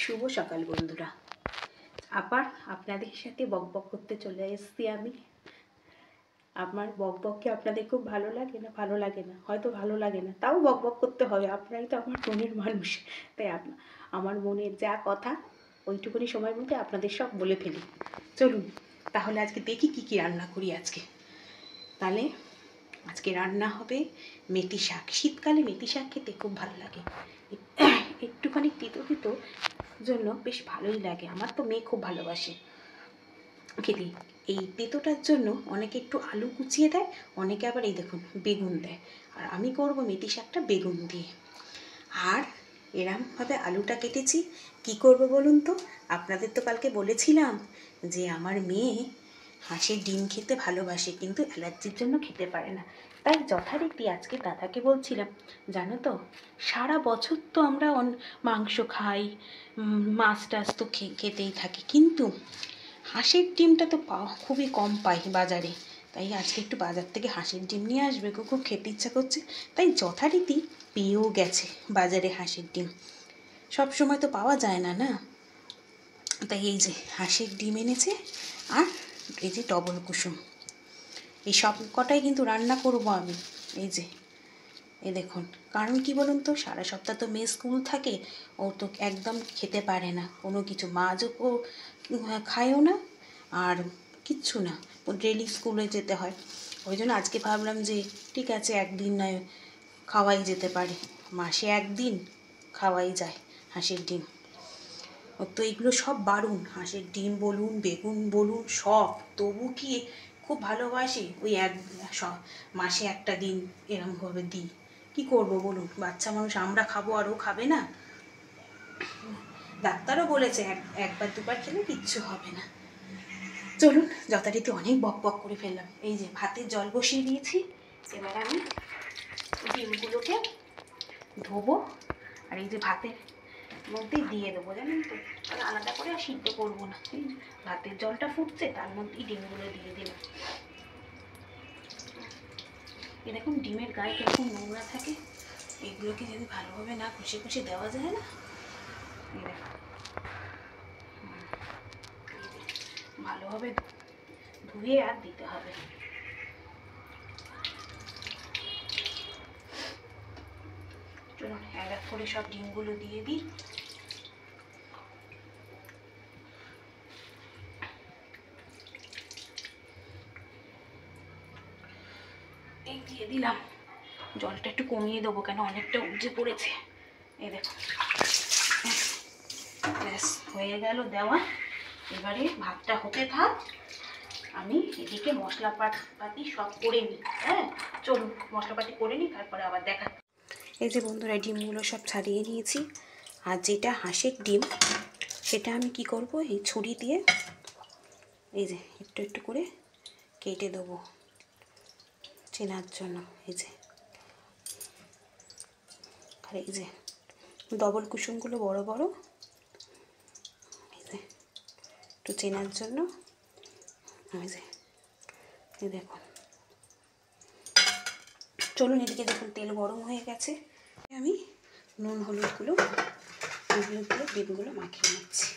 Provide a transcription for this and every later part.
শুভ সকাল বন্ধুরা। আবার আপনাদের সাথে বকবক করতে চলে এসেছি আমি। আমার বকবককে আপনাদের খুব ভালো লাগে না? ভালো লাগে না, হয়তো ভালো লাগে না, তাও বকবক করতে হবে। আপনারাই তো আমার মনের মানুষ, তাই আমার মনের যা কথা ওইটুকুনি সময়ের মধ্যে আপনাদের সব বলে ফেলি। চলুন তাহলে আজকে দেখি কি কি রান্না করি আজকে। তাহলে আজকে রান্না হবে মেথি শাক। শীতকালে মেথি শাক খেতে খুব ভালো লাগে, একটুখানি তিতো তিতো জন্য বেশ ভালোই লাগে। আমার তো মেয়ে খুব ভালোবাসে খেতে। এই তেতোটার জন্য অনেকে একটু আলু কুচিয়ে দেয়, অনেকে আবার এই দেখুন বেগুন দেয়, আর আমি করবো মেথি শাকটা বেগুন দিয়ে। আর এরমভাবে আলুটা কেটেছি। কি করব বলুন তো? আপনাদের তো কালকে বলেছিলাম যে আমার মেয়ে হাঁসের ডিম খেতে ভালোবাসে, কিন্তু অ্যালার্জির জন্য খেতে পারে না। তাই যথারীতি আজকে দাদাকে বলছিলাম, জানো তো সারা বছর তো আমরা মাংস খাই, মাছ টাছ তো খেতেই থাকি, কিন্তু হাঁসের ডিমটা তো খুবই কম পাই বাজারে। তাই আজকে একটু বাজার থেকে হাঁসের ডিম নিয়ে আসবে, খুব খেতে ইচ্ছা করছে। তাই যথারীতি পেয়েও গেছে বাজারে হাঁসের ডিম। সব সময় তো পাওয়া যায় না, না? তাই এই যে হাঁসের ডিম এনেছে, আর এই যে ডবল কুসুম, এই সব কটাই কিন্তু রান্না করব আমি। এই দেখুন, কারণ কি বলুন তো, সারা সপ্তাহ তো মেয়ে স্কুল থাকে, ও তো একদম খেতে পারে না কোনো কিছু, মাছও ও খায়ও না, আর কিচ্ছু না, ও ডেলি স্কুলে যেতে হয়। ওই জন্য আজকে ভাবলাম যে ঠিক আছে, একদিন নয় খাওয়াই যেতে পারে, মাসে একদিন খাওয়াই যায় হাঁসের ডিম। ও তো এগুলো সব বারণ, হাঁসের ডিম বলুন, বেগুন বলুন, সব। তবু কি খুব ভালোবাসি, ওই মাসে একটা দিন এরমভাবে দিই। কি করব বলুন, বাচ্চা মানুষ, আমরা খাবো আর ও খাবে না? ডাক্তারও বলেছে একবার দুবার খেলে কিচ্ছু হবে না। চলুন, যথারীতি অনেক বক বক করে ফেললাম। এই যে ভাতের জল বসিয়ে দিয়েছি, এবার আমি ডিমগুলোকে ধোবো, আর এই যে ভাতের মধ্যেই দিয়ে দেবো, জানেন তো, আর আলাদা করে আর সিদ্ধ করবো না। এই ভাতের জলটা ফুটছে, তার মধ্যেই ডিমগুলো দিয়ে দিলাম। এই দেখুন ডিমের গায়ে কিরকম নোংরা থাকে, এগুলোকে যদি ভালোভাবে না ঘষে ঘষে দেওয়া যায় না, এই দেখুন ভালোভাবে ধুয়ে আর দিতে হবে। চলুন এক এক করে সব ডিমগুলো দিয়ে দিই। এই দিয়ে দিলাম, জলটা একটু কমিয়ে দেবো, কেন অনেকটা উপচে পড়েছে। এই দেখুন, ব্যাস হয়ে গেল দেওয়া। এবারে ভাতটা হতে থাক, আমি এদিকে মশলাপাতি সব করে নিই। হ্যাঁ চলুন মশলাপাতি করে নিই, তারপরে আবার দেখা। এই যে বন্ধুরা, ডিমগুলো সব ছাড়িয়ে নিয়েছি, আর যেটা হাঁসের ডিম সেটা আমি কি করব, এই ছুরি দিয়ে এই যে একটু একটু করে কেটে দেবো চেনার জন্য। এই যে, আর এই যে ডবল কুসুমগুলো বড় বড়, এই যে একটু চেনার জন্য। এই যে এই দেখুন, চলুন এদিকে দেখুন তেল গরম হয়ে গেছে, আমি নুন হলুদগুলো ডিমগুলো মাখিয়ে নিচ্ছি।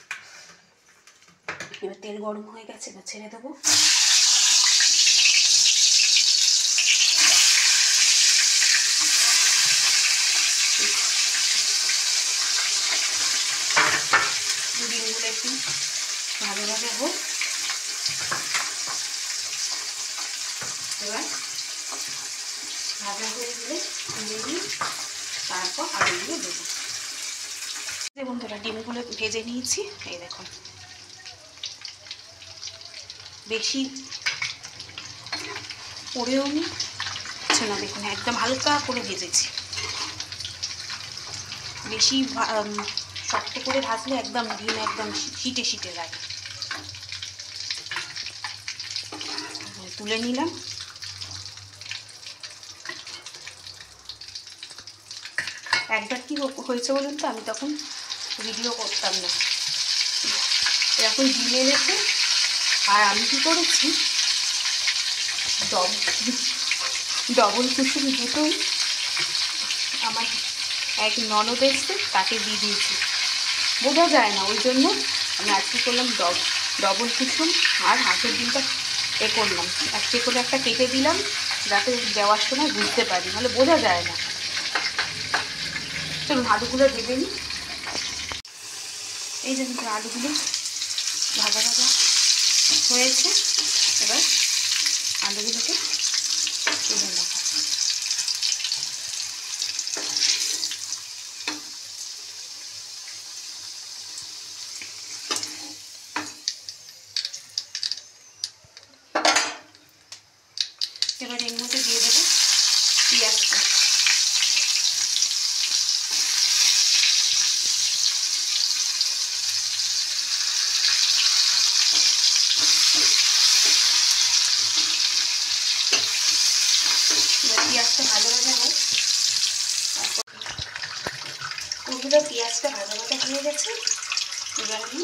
এবার তেল গরম হয়ে গেছে, এবার ছেড়ে দেবো। ডিমগুলো একটু ভালোভাবে হোক। এবার ভাজা হয়ে গেলে তুলে দিই, তারপর আলুগুলো দেবো। যে বন্ধুরা, ডিমগুলো ভেজে নিয়েছি, এই দেখুন বেশি পড়েও নি না, দেখুন একদম হালকা করে ভেজেছি। বেশি শক্ত করে ভাজলে একদম ডিম একদম শিটে শিটে লাগে। তুলে নিলাম। একবার কি হয়েছে বলুন তো, আমি তখন ভিডিও করতাম না, এরকম ডিম এনেছে, আর আমি কি করেছি, ডবল কুসুম দুটোই আমার এক ননদ এসছে, তাকে দিয়ে দিয়েছি। বোঝা যায় না। ওই জন্য আমি আজকে করলাম ডবল কুসুম আর হাঁসের ডিমটা করলাম একটু করে একটা কেটে দিলাম, যাতে দেওয়ার সময় বুঝতে পারি, নাহলে বোঝা যায় না। চলুন আলুগুলো ভেজে নিই। এই যে আলুগুলো ভাজা ভাজা হয়েছে, এবার আলুগুলোকে তুলে নেব। এবার এর মধ্যে দিয়ে দেবো পেঁয়াজটা। পেঁয়াজটা ভাজা ভাজা হোক, তারপর ওগুলো পেঁয়াজটা ভাজা ভাজা হয়ে গেছে। এবার আমি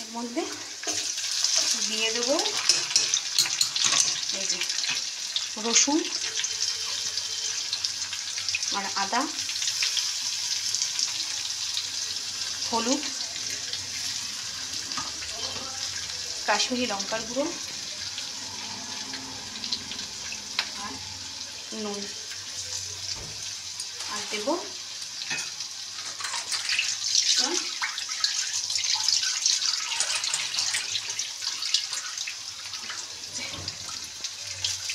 এর মধ্যে দিয়ে দেবো এই যে রসুন আর আদা, হলুদ, কাশ্মীরি লঙ্কার গুঁড়ো আর নুন, আর দেব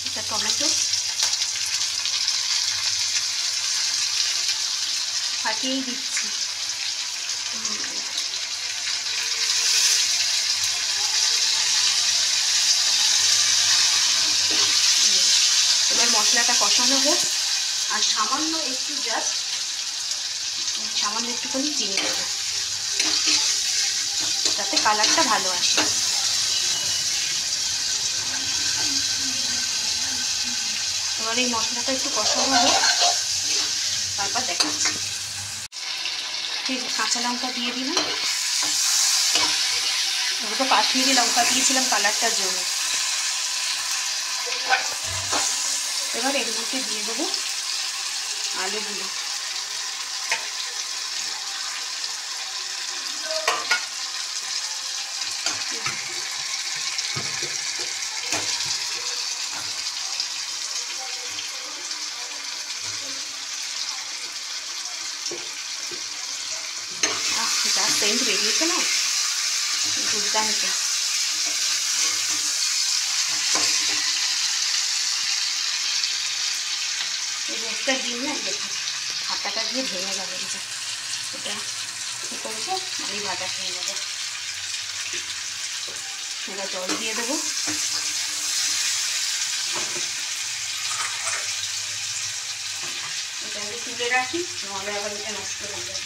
এটা টমেটো ফাটিয়েই দিচ্ছি। এবার মশলাটা কষানো হোক, আর সামান্য একটু সামান্য একটুখানি চিনি দেবো, যাতে কালারটা ভালো আসে। এবার এই মশলাটা একটু কষানো হোক, তারপর দেখাচ্ছি। কাঁচা লঙ্কা দিয়ে দিলাম, ওটা তো কাশ্মীরি লঙ্কা দিয়েছিলাম কালারটার জন্য। এবার এর মধ্যে দিয়ে দেবো আলুগুলো। যা সেন্ট বেরিয়েছে না, দুর্দান্ত। এই একটা ডিম না দেখুন হাতাটা দিয়ে ভেঙে যাবে, এটা কী করবো আমি ভাজা খেয়ে নেবো। এবার জল দিয়ে দেবো। এটা আমি তুলে রাখি, নাহলে আবার এটা নষ্ট হয়ে যাবে।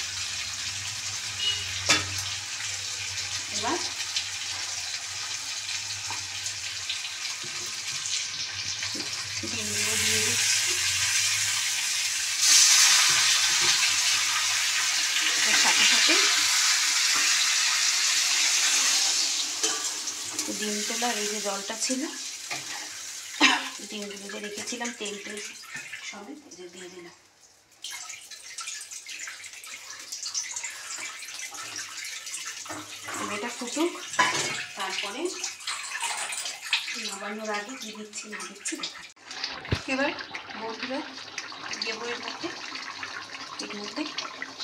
এবার ডিমগুলো দিয়ে দিচ্ছি। এর সাথে সাথে ডিম তোলার এই যে জলটা ছিল, ডিমগুলো যে রেখেছিলাম তেল সবে যে দিয়ে দিলাম। এটা ফুটুক, তারপরে নামানোর আগে কী দিচ্ছি না দিচ্ছি দেখা। এবার বন্ধুরা দেবো এর মধ্যে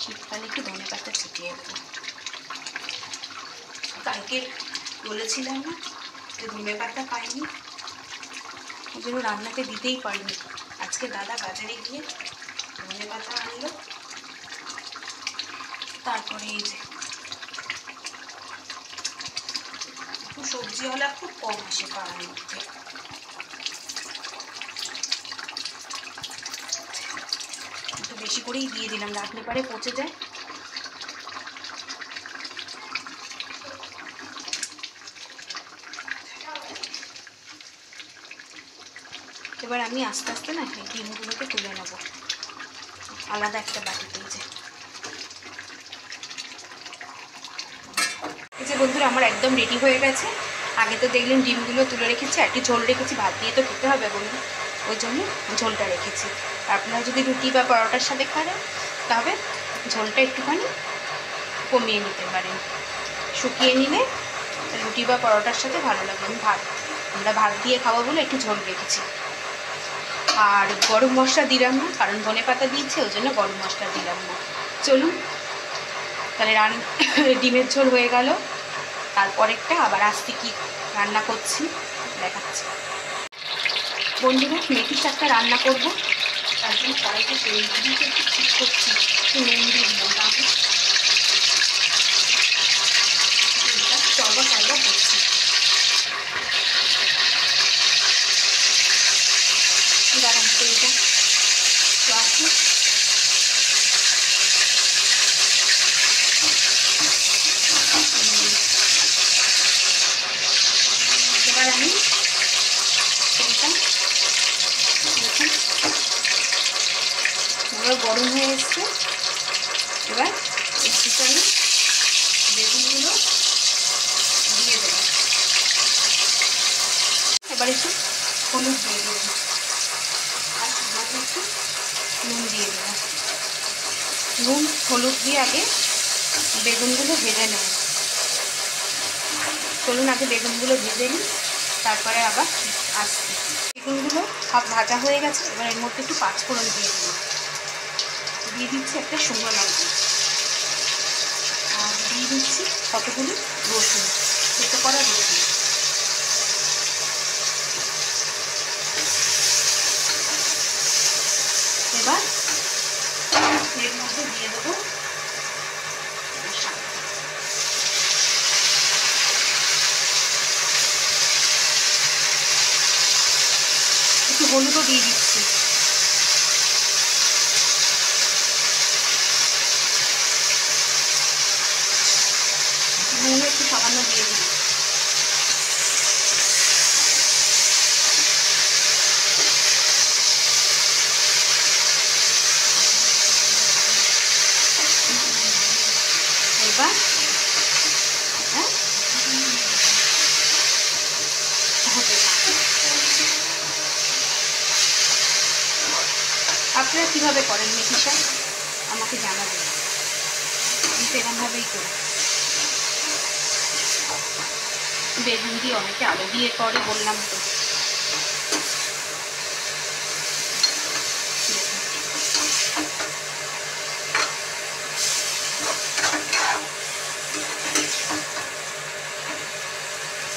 শীতকালে একটু ধনে পাতা ছিটিয়ে দেবো। কালকে বলেছিলাম না যে ধনে পাতা পাইনি, ওই জন্য রান্নাতে দিতেই পারিনি। আজকে দাদা বাজারে গিয়ে ধনে পাতা আনলো, তারপরে এই যে সবজিওয়ালা খুব কম আসে পাড়ার মধ্যে, একটু বেশি করেই দিয়ে দিলাম, রাখলে পারে পচে যায়। এবার আমি আস্তে আস্তে না এই ডিমগুলোকে তুলে নেবো আলাদা একটা বাটিতে। এই যে বন্ধুরা আমার একদম রেডি হয়ে গেছে। আগে তো দেখলেন ডিমগুলো তুলে রেখেছি, একটু ঝোল রেখেছি, ভাত দিয়ে তো খেতে হবে বলুন, ওই জন্য ঝোলটা রেখেছি। আপনারা যদি রুটি বা পরোটার সাথে খান তবে ঝোলটা একটুখানি কমিয়ে নিতে পারেন। শুকিয়ে নিলে রুটি বা পরোটার সাথে ভালো লাগবে। আমরা ভাত দিয়ে খাবো বলে একটু ঝোল রেখেছি। আর গরম মশলা দিলাম না, কারণ ধনেপাতা দিয়েছি, ওই জন্য গরম মশলা দিলাম না। চলুন তাহলে ডিমের ঝোল হয়ে গেল। তারপরেরটা আবার আস্তে কি রান্না করছি দেখাচ্ছি। বন্ধুরা, মেথি শাকটা রান্না করব, তার জন্য কড়াইতে তেল দিয়ে একটু ঠিক করছি, একটু নুন দিয়ে দিলাম। তারপর তেলটা চড়বা করছি। গরম তেলটা রাখি। এবার আমি তেলটা দেখুন পুরো গরম হয়ে এসছে। এবার এই চিকেনে বেগুনগুলো দিয়ে দেবো। এবার একটু হলুদ দিয়ে দেবো আর একটু নুন দিয়ে দেবো। নুন হলুদ দিয়ে আগে বেগুনগুলো ভেজে নেব। চলুন আগে বেগুনগুলো ভেজে নিই, তারপরে আবার আসছি। বেগুনগুলো সব ভাজা হয়ে গেছে। এবার এর মধ্যে একটু পাঁচফোড়ন দিয়ে দিই, দিয়ে দিচ্ছি একটা শুকনো লঙ্কা, আর দিয়ে দিচ্ছি কতগুলি রসুন, থেতো করা রসুন। এবার এর মধ্যে দিয়ে দেবো শাক। একটু হলুদও দিয়ে দিচ্ছি। নুন একটু সামান্য দিয়ে দিই। এবার আপনারা কীভাবে করেন মেথি শাক আমাকে জানাবেন। আমি তো এরকমভাবেই করি। বেগুন দিয়ে, অনেকে আলু দিয়ে করে, বললাম তো।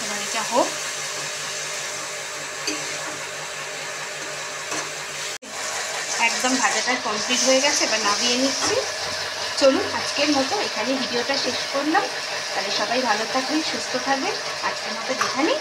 এবার এটা হোক। একদম ভাজাটা কমপ্লিট হয়ে গেছে, এবার নামিয়ে নিচ্ছি। চলুন আজকের মতো এখানে ভিডিওটা শেষ করলাম। তাহলে সবাই ভালো থাকবেন, সুস্থ থাকবেন। আজকের মতো এখানেই